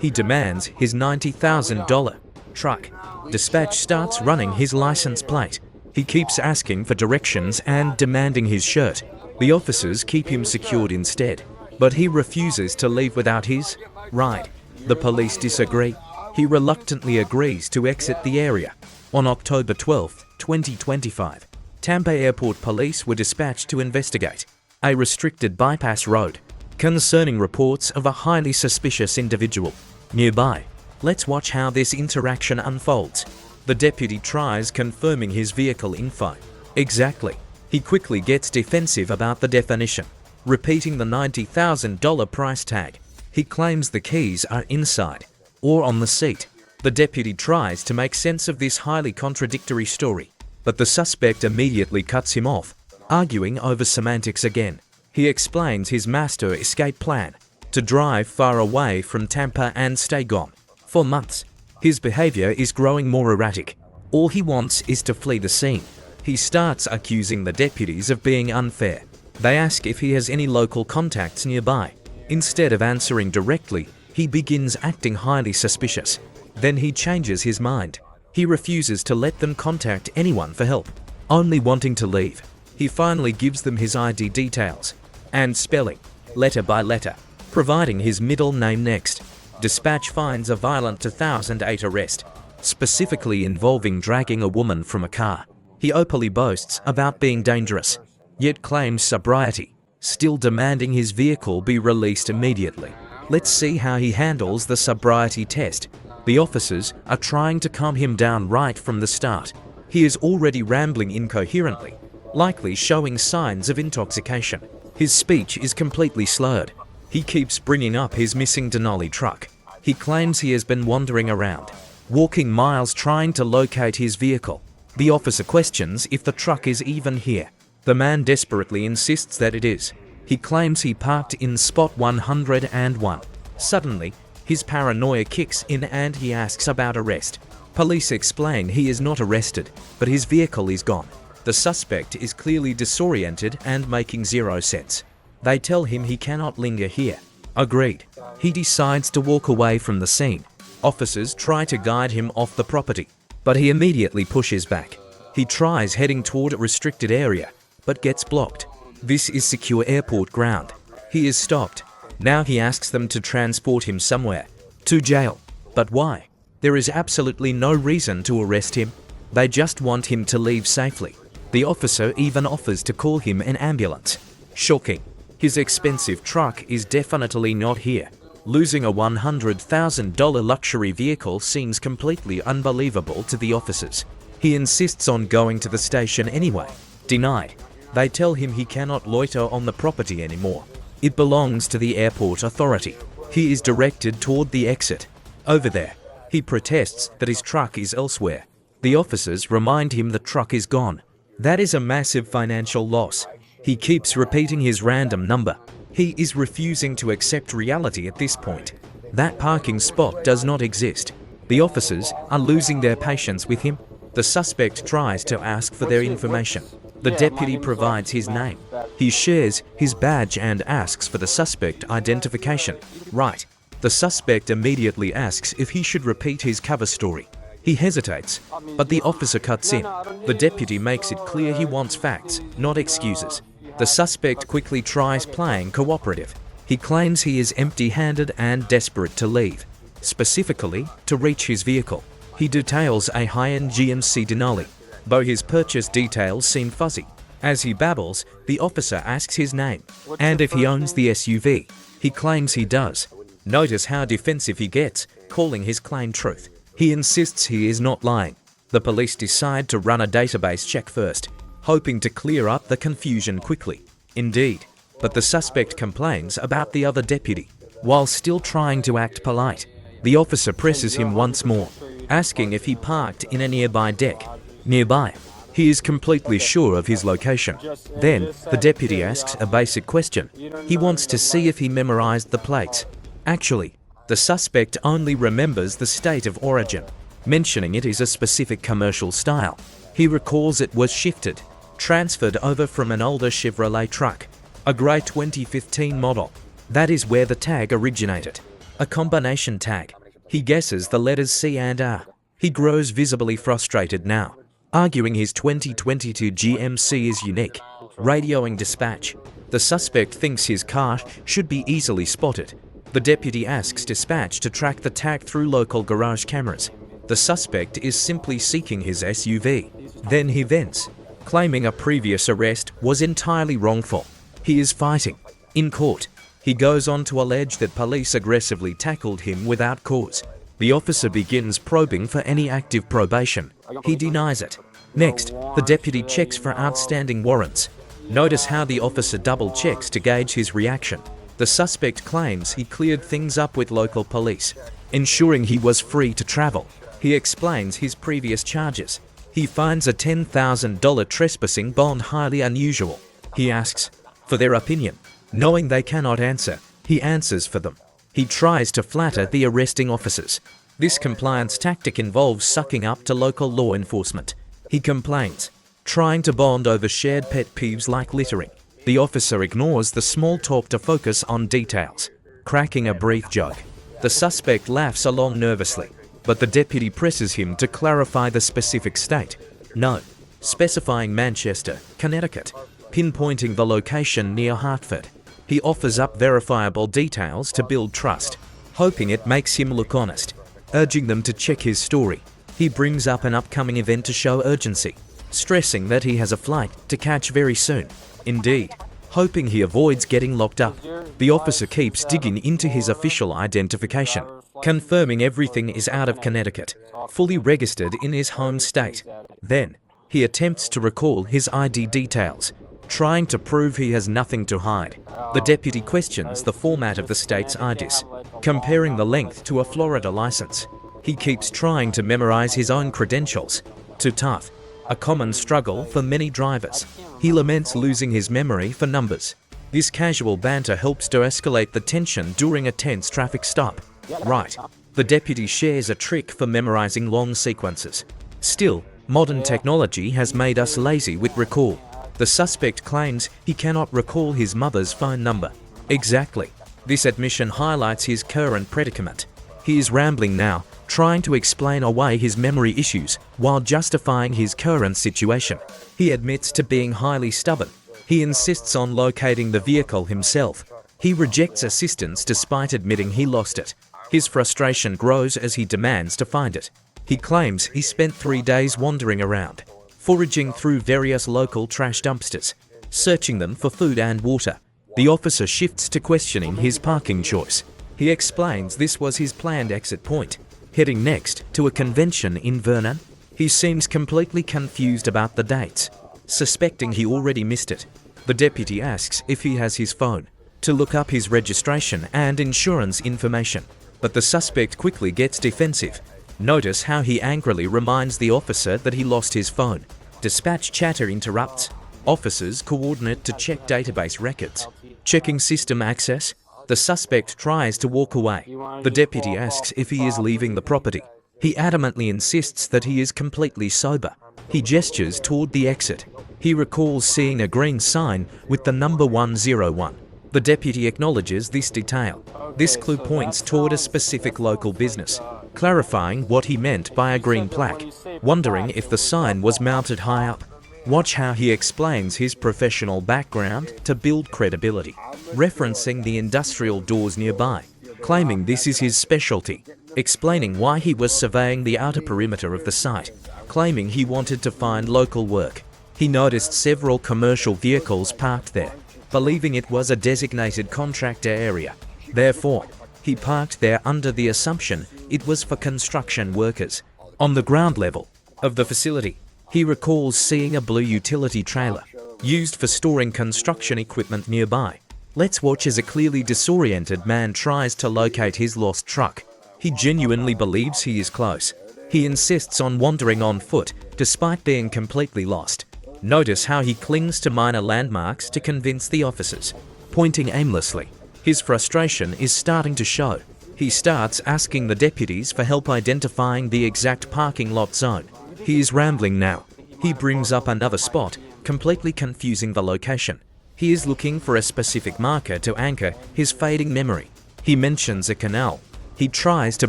He demands his $90,000 truck. Dispatch starts running his license plate. He keeps asking for directions and demanding his shirt. The officers keep him secured instead, but he refuses to leave without his ride. The police disagree. He reluctantly agrees to exit the area. On October 12, 2025, Tampa Airport police were dispatched to investigate a restricted bypass road concerning reports of a highly suspicious individual nearby. Let's watch how this interaction unfolds. The deputy tries confirming his vehicle info. Exactly. He quickly gets defensive about the definition, repeating the $90,000 price tag. He claims the keys are inside or on the seat. The deputy tries to make sense of this highly contradictory story, but the suspect immediately cuts him off, arguing over semantics again. He explains his master escape plan: to drive far away from Tampa and stay gone for months. His behavior is growing more erratic. All he wants is to flee the scene. He starts accusing the deputies of being unfair. They ask if he has any local contacts nearby. Instead of answering directly, he begins acting highly suspicious. Then he changes his mind. He refuses to let them contact anyone for help, only wanting to leave. He finally gives them his ID details and spelling, letter by letter, providing his middle name next. Dispatch finds a violent 2008 arrest, specifically involving dragging a woman from a car. He openly boasts about being dangerous, yet claims sobriety, still demanding his vehicle be released immediately. Let's see how he handles the sobriety test. The officers are trying to calm him down right from the start. He is already rambling incoherently, likely showing signs of intoxication. His speech is completely slurred. He keeps bringing up his missing Denali truck. He claims he has been wandering around, walking miles trying to locate his vehicle. The officer questions if the truck is even here. The man desperately insists that it is. He claims he parked in spot 101. Suddenly, his paranoia kicks in and he asks about arrest. Police explain he is not arrested, but his vehicle is gone. The suspect is clearly disoriented and making zero sense. They tell him he cannot linger here. Agreed. He decides to walk away from the scene. Officers try to guide him off the property, but he immediately pushes back. He tries heading toward a restricted area, but gets blocked. This is secure airport ground. He is stopped. Now he asks them to transport him somewhere. To jail. But why? There is absolutely no reason to arrest him. They just want him to leave safely. The officer even offers to call him an ambulance. Shocking. His expensive truck is definitely not here. Losing a $100,000 luxury vehicle seems completely unbelievable to the officers. He insists on going to the station anyway. Denied. They tell him he cannot loiter on the property anymore. It belongs to the airport authority. He is directed toward the exit. Over there, he protests that his truck is elsewhere. The officers remind him the truck is gone. That is a massive financial loss. He keeps repeating his random number. He is refusing to accept reality at this point. That parking spot does not exist. The officers are losing their patience with him. The suspect tries to ask for their information. The deputy provides his name. He shares his badge and asks for the suspect identification. Right. The suspect immediately asks if he should repeat his cover story. He hesitates, but the officer cuts in. The deputy makes it clear he wants facts, not excuses. The suspect quickly tries playing cooperative. He claims he is empty-handed and desperate to leave, specifically to reach his vehicle. He details a high-end GMC Denali, though his purchase details seem fuzzy. As he babbles, the officer asks his name and if he owns the SUV. He claims he does. Notice how defensive he gets, calling his claim truth. He insists he is not lying. The police decide to run a database check first, hoping to clear up the confusion quickly. Indeed, but the suspect complains about the other deputy. While still trying to act polite, the officer presses him once more, asking if he parked in a nearby deck. Nearby, he is completely sure of his location. Then, the deputy asks a basic question. He wants to see if he memorized the plates. Actually, the suspect only remembers the state of origin, mentioning it is a specific commercial style. He recalls it was shifted, transferred over from an older Chevrolet truck, a grey 2015 model. That is where the tag originated. A combination tag. He guesses the letters C and R. He grows visibly frustrated now, arguing his 2022 GMC is unique. Radioing dispatch. The suspect thinks his car should be easily spotted. The deputy asks dispatch to track the tag through local garage cameras. The suspect is simply seeking his SUV. Then he vents, claiming a previous arrest was entirely wrongful. He is fighting. In court, he goes on to allege that police aggressively tackled him without cause. The officer begins probing for any active probation. He denies it. Next, the deputy checks for outstanding warrants. Notice how the officer double-checks to gauge his reaction. The suspect claims he cleared things up with local police, ensuring he was free to travel. He explains his previous charges. He finds a $10,000 trespassing bond highly unusual. He asks for their opinion. Knowing they cannot answer, he answers for them. He tries to flatter the arresting officers. This compliance tactic involves sucking up to local law enforcement. He complains, trying to bond over shared pet peeves like littering. The officer ignores the small talk to focus on details, cracking a brief joke. The suspect laughs along nervously, but the deputy presses him to clarify the specific state. No, specifying Manchester, Connecticut, pinpointing the location near Hartford. He offers up verifiable details to build trust, hoping it makes him look honest, urging them to check his story. He brings up an upcoming event to show urgency, stressing that he has a flight to catch very soon. Indeed, hoping he avoids getting locked up. The officer keeps digging into his official identification, confirming everything is out of Connecticut, fully registered in his home state. Then, he attempts to recall his ID details, trying to prove he has nothing to hide. The deputy questions the format of the state's IDs, comparing the length to a Florida license. He keeps trying to memorize his own credentials. Too tough. A common struggle for many drivers. He laments losing his memory for numbers. This casual banter helps to escalate the tension during a tense traffic stop. Right. The deputy shares a trick for memorizing long sequences. Still, modern technology has made us lazy with recall. The suspect claims he cannot recall his mother's phone number. Exactly. This admission highlights his current predicament. He is rambling now, trying to explain away his memory issues while justifying his current situation. He admits to being highly stubborn. He insists on locating the vehicle himself. He rejects assistance despite admitting he lost it. His frustration grows as he demands to find it. He claims he spent 3 days wandering around, foraging through various local trash dumpsters, searching them for food and water. The officer shifts to questioning his parking choice. He explains this was his planned exit point, heading next to a convention in Vernon. He seems completely confused about the dates, suspecting he already missed it. The deputy asks if he has his phone to look up his registration and insurance information, but the suspect quickly gets defensive. Notice how he angrily reminds the officer that he lost his phone. Dispatch chatter interrupts. Officers coordinate to check database records. Checking system access, the suspect tries to walk away. The deputy asks if he is leaving the property. He adamantly insists that he is completely sober. He gestures toward the exit. He recalls seeing a green sign with the number 101. The deputy acknowledges this detail. This clue points toward a specific local business, clarifying what he meant by a green plaque, wondering if the sign was mounted high up. Watch how he explains his professional background to build credibility, referencing the industrial doors nearby, claiming this is his specialty, explaining why he was surveying the outer perimeter of the site, claiming he wanted to find local work. He noticed several commercial vehicles parked there, believing it was a designated contractor area. Therefore, he parked there under the assumption it was for construction workers. On the ground level of the facility, he recalls seeing a blue utility trailer used for storing construction equipment nearby. Let's watch as a clearly disoriented man tries to locate his lost truck. He genuinely believes he is close. He insists on wandering on foot despite being completely lost. Notice how he clings to minor landmarks to convince the officers, pointing aimlessly. His frustration is starting to show. He starts asking the deputies for help identifying the exact parking lot zone. He is rambling now. He brings up another spot, completely confusing the location. He is looking for a specific marker to anchor his fading memory. He mentions a canal. He tries to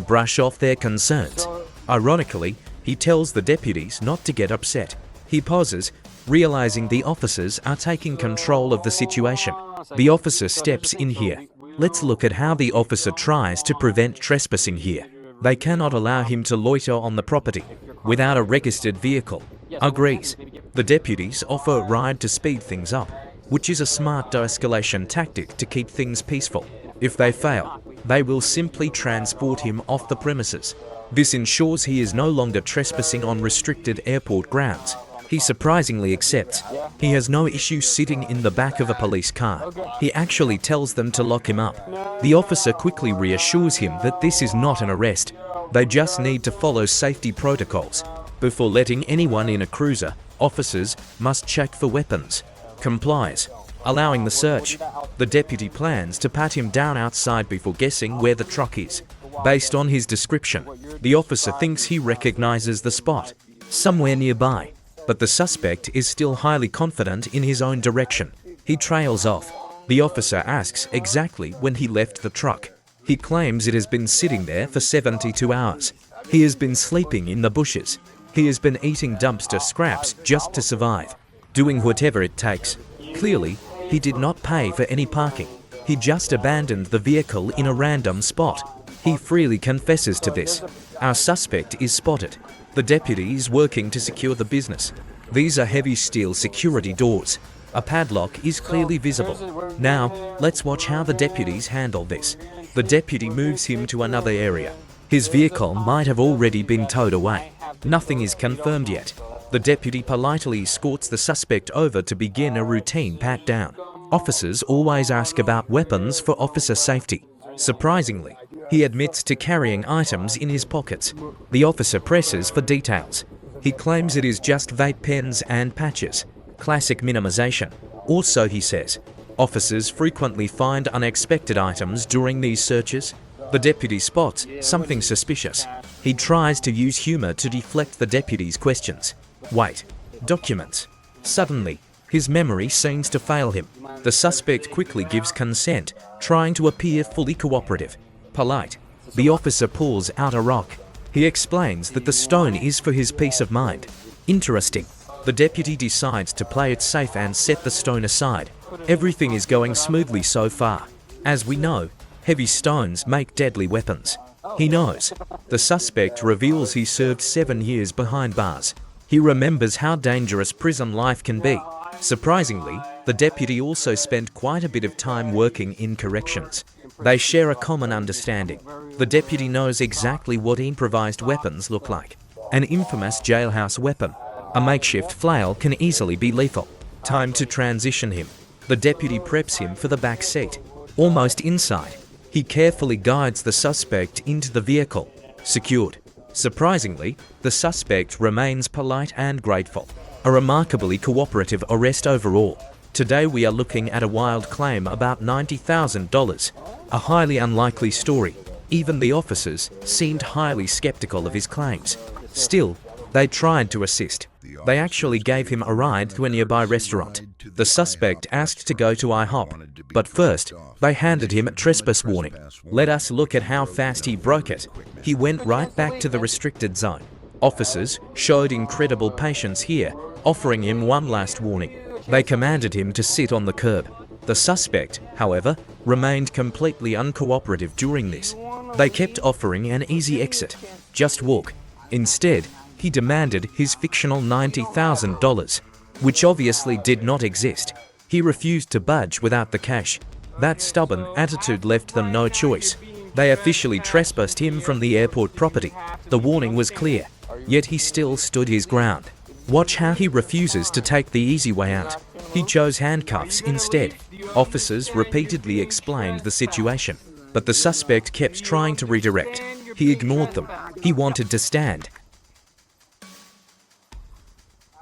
brush off their concerns. Ironically, he tells the deputies not to get upset. He pauses, realizing the officers are taking control of the situation. The officer steps in here. Let's look at how the officer tries to prevent trespassing here. They cannot allow him to loiter on the property without a registered vehicle. Agrees. The deputies offer a ride to speed things up, which is a smart de-escalation tactic to keep things peaceful. If they fail, they will simply transport him off the premises. This ensures he is no longer trespassing on restricted airport grounds. He surprisingly accepts. He has no issue sitting in the back of a police car. He actually tells them to lock him up. The officer quickly reassures him that this is not an arrest. They just need to follow safety protocols. Before letting anyone in a cruiser, officers must check for weapons. Complies, allowing the search. The deputy plans to pat him down outside before guessing where the truck is. Based on his description, the officer thinks he recognizes the spot, somewhere nearby. But the suspect is still highly confident in his own direction. He trails off. The officer asks exactly when he left the truck. He claims it has been sitting there for 72 hours. He has been sleeping in the bushes. He has been eating dumpster scraps just to survive, doing whatever it takes. Clearly, he did not pay for any parking. He just abandoned the vehicle in a random spot. He freely confesses to this. Our suspect is spotted. The deputy is working to secure the business. These are heavy steel security doors. A padlock is clearly visible. Now, let's watch how the deputies handle this. The deputy moves him to another area. His vehicle might have already been towed away. Nothing is confirmed yet. The deputy politely escorts the suspect over to begin a routine pat-down. Officers always ask about weapons for officer safety. Surprisingly, he admits to carrying items in his pockets. The officer presses for details. He claims it is just vape pens and patches. Classic minimization. Also, he says, officers frequently find unexpected items during these searches. The deputy spots something suspicious. He tries to use humor to deflect the deputy's questions. Wait, documents. Suddenly, his memory seems to fail him. The suspect quickly gives consent, trying to appear fully cooperative. Polite. The officer pulls out a rock. He explains that the stone is for his peace of mind. Interesting. The deputy decides to play it safe and set the stone aside. Everything is going smoothly so far. As we know, heavy stones make deadly weapons. He knows. The suspect reveals he served 7 years behind bars. He remembers how dangerous prison life can be. Surprisingly, the deputy also spent quite a bit of time working in corrections. They share a common understanding. The deputy knows exactly what improvised weapons look like. An infamous jailhouse weapon. A makeshift flail can easily be lethal. Time to transition him. The deputy preps him for the back seat. Almost inside, he carefully guides the suspect into the vehicle. Secured. Surprisingly, the suspect remains polite and grateful. A remarkably cooperative arrest overall. Today we are looking at a wild claim about $90,000. A highly unlikely story. Even the officers seemed highly skeptical of his claims. Still, they tried to assist. They actually gave him a ride to a nearby restaurant. The suspect asked to go to IHOP, but first, they handed him a trespass warning. Let us look at how fast he broke it. He went right back to the restricted zone. Officers showed incredible patience here, offering him one last warning. They commanded him to sit on the curb. The suspect, however, remained completely uncooperative during this. They kept offering an easy exit. Just walk. Instead, he demanded his fictional $90,000, which obviously did not exist. He refused to budge without the cash. That stubborn attitude left them no choice. They officially trespassed him from the airport property. The warning was clear, yet he still stood his ground. Watch how he refuses to take the easy way out. He chose handcuffs instead. Officers repeatedly explained the situation, but the suspect kept trying to redirect. He ignored them. He wanted to stand.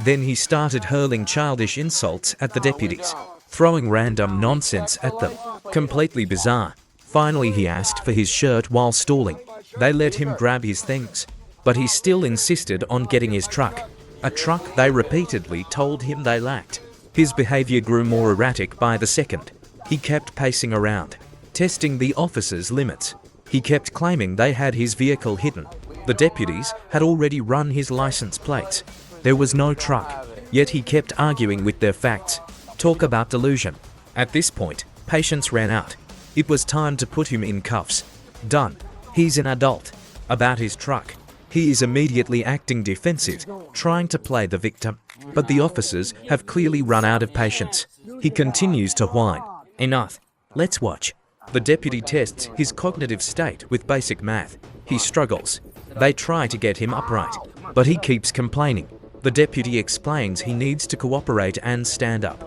Then he started hurling childish insults at the deputies, throwing random nonsense at them. Completely bizarre. Finally, he asked for his shirt while stalling. They let him grab his things, but he still insisted on getting his truck. A truck they repeatedly told him they lacked. His behavior grew more erratic by the second. He kept pacing around. testing the officer's limits. He kept claiming they had his vehicle hidden. The deputies had already run his license plates. There was no truck, yet he kept arguing with their facts. Talk about delusion. At this point, patience ran out. It was time to put him in cuffs. Done. He's an adult. About his truck. He is immediately acting defensive, trying to play the victim. But the officers have clearly run out of patience. He continues to whine. Enough. Let's watch. The deputy tests his cognitive state with basic math. He struggles. They try to get him upright, but he keeps complaining. The deputy explains he needs to cooperate and stand up.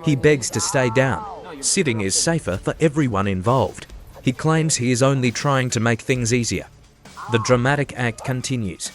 He begs to stay down. Sitting is safer for everyone involved. He claims he is only trying to make things easier. The dramatic act continues.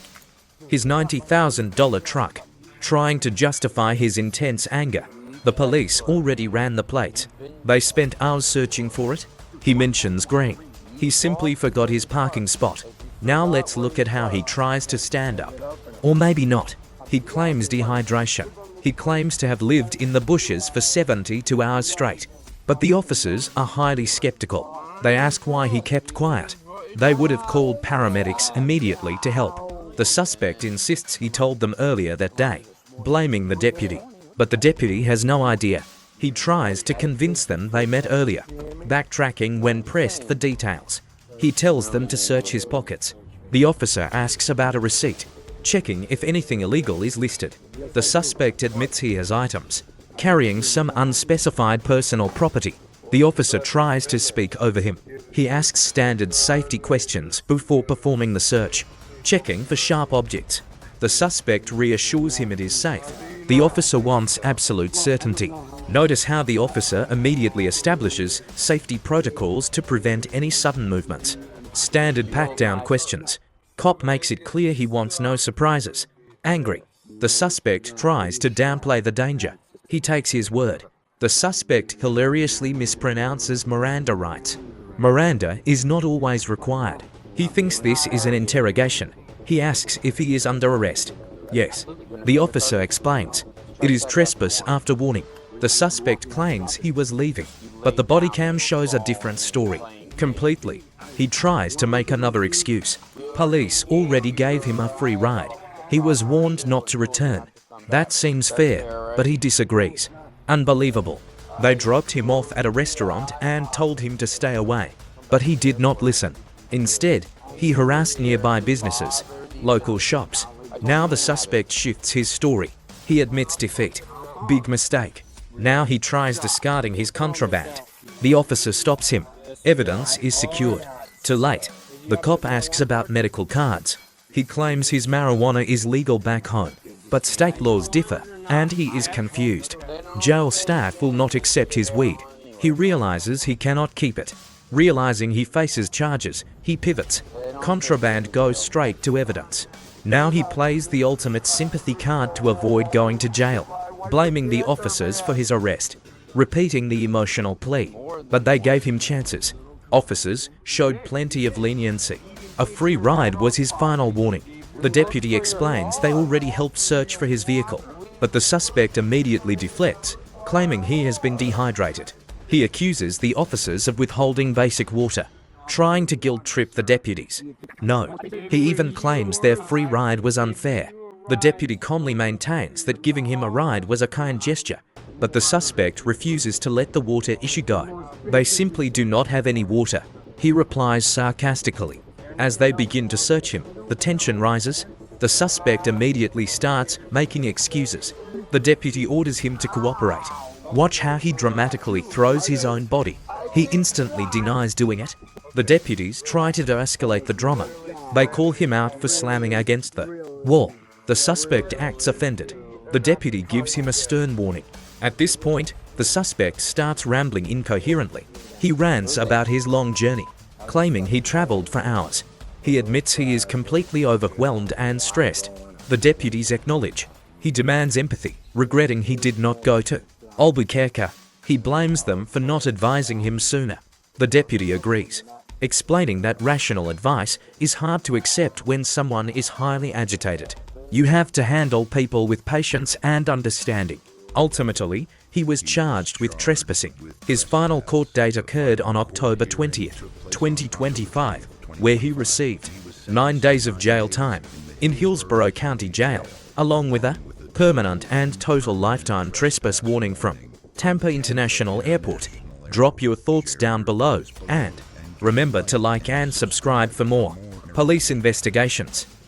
His $90,000 truck, trying to justify his intense anger. The police already ran the plates. They spent hours searching for it. He mentions green. He simply forgot his parking spot. Now let's look at how he tries to stand up. Or maybe not. He claims dehydration. He claims to have lived in the bushes for 72 hours straight. But the officers are highly skeptical. They ask why he kept quiet. They would have called paramedics immediately to help. The suspect insists he told them earlier that day, blaming the deputy. But the deputy has no idea. He tries to convince them they met earlier, backtracking when pressed for details. He tells them to search his pockets. The officer asks about a receipt, checking if anything illegal is listed. The suspect admits he has items, carrying some unspecified personal property. The officer tries to speak over him. He asks standard safety questions before performing the search, checking for sharp objects. The suspect reassures him it is safe. The officer wants absolute certainty. Notice how the officer immediately establishes safety protocols to prevent any sudden movements. Standard pat-down questions. Cop makes it clear he wants no surprises. Angry. The suspect tries to downplay the danger. He takes his word. The suspect hilariously mispronounces Miranda rights. Miranda is not always required. He thinks this is an interrogation. He asks if he is under arrest. Yes. The officer explains. It is trespass after warning. The suspect claims he was leaving, but the body cam shows a different story. Completely. He tries to make another excuse. Police already gave him a free ride. He was warned not to return. That seems fair, but he disagrees. Unbelievable. They dropped him off at a restaurant and told him to stay away, but he did not listen. Instead, he harassed nearby businesses, local shops. Now the suspect shifts his story. He admits defeat. Big mistake. Now he tries discarding his contraband. The officer stops him. Evidence is secured. Too late. The cop asks about medical cards. He claims his marijuana is legal back home, but state laws differ, and he is confused. Jail staff will not accept his weed. He realizes he cannot keep it. Realizing he faces charges, he pivots. Contraband goes straight to evidence. Now he plays the ultimate sympathy card to avoid going to jail, blaming the officers for his arrest, repeating the emotional plea. But they gave him chances. Officers showed plenty of leniency. A free ride was his final warning. The deputy explains they already helped search for his vehicle, but the suspect immediately deflects, claiming he has been dehydrated. He accuses the officers of withholding basic water, trying to guilt-trip the deputies. No, he even claims their free ride was unfair. The deputy calmly maintains that giving him a ride was a kind gesture, but the suspect refuses to let the water issue go. They simply do not have any water, he replies sarcastically. As they begin to search him, the tension rises. The suspect immediately starts making excuses. The deputy orders him to cooperate. Watch how he dramatically throws his own body. He instantly denies doing it. The deputies try to de-escalate the drama. They call him out for slamming against the wall. The suspect acts offended. The deputy gives him a stern warning. At this point, the suspect starts rambling incoherently. He rants about his long journey, claiming he traveled for hours. He admits he is completely overwhelmed and stressed. The deputies acknowledge. He demands empathy, regretting he did not go to Albuquerque. He blames them for not advising him sooner. The deputy agrees, explaining that rational advice is hard to accept when someone is highly agitated. You have to handle people with patience and understanding. Ultimately, He was charged with trespassing. His final court date occurred on October 20th, 2025, where he received 9 days of jail time in Hillsborough County Jail, along with a permanent and total lifetime trespass warning from Tampa International Airport. Drop your thoughts down below and remember to like and subscribe for more police investigations.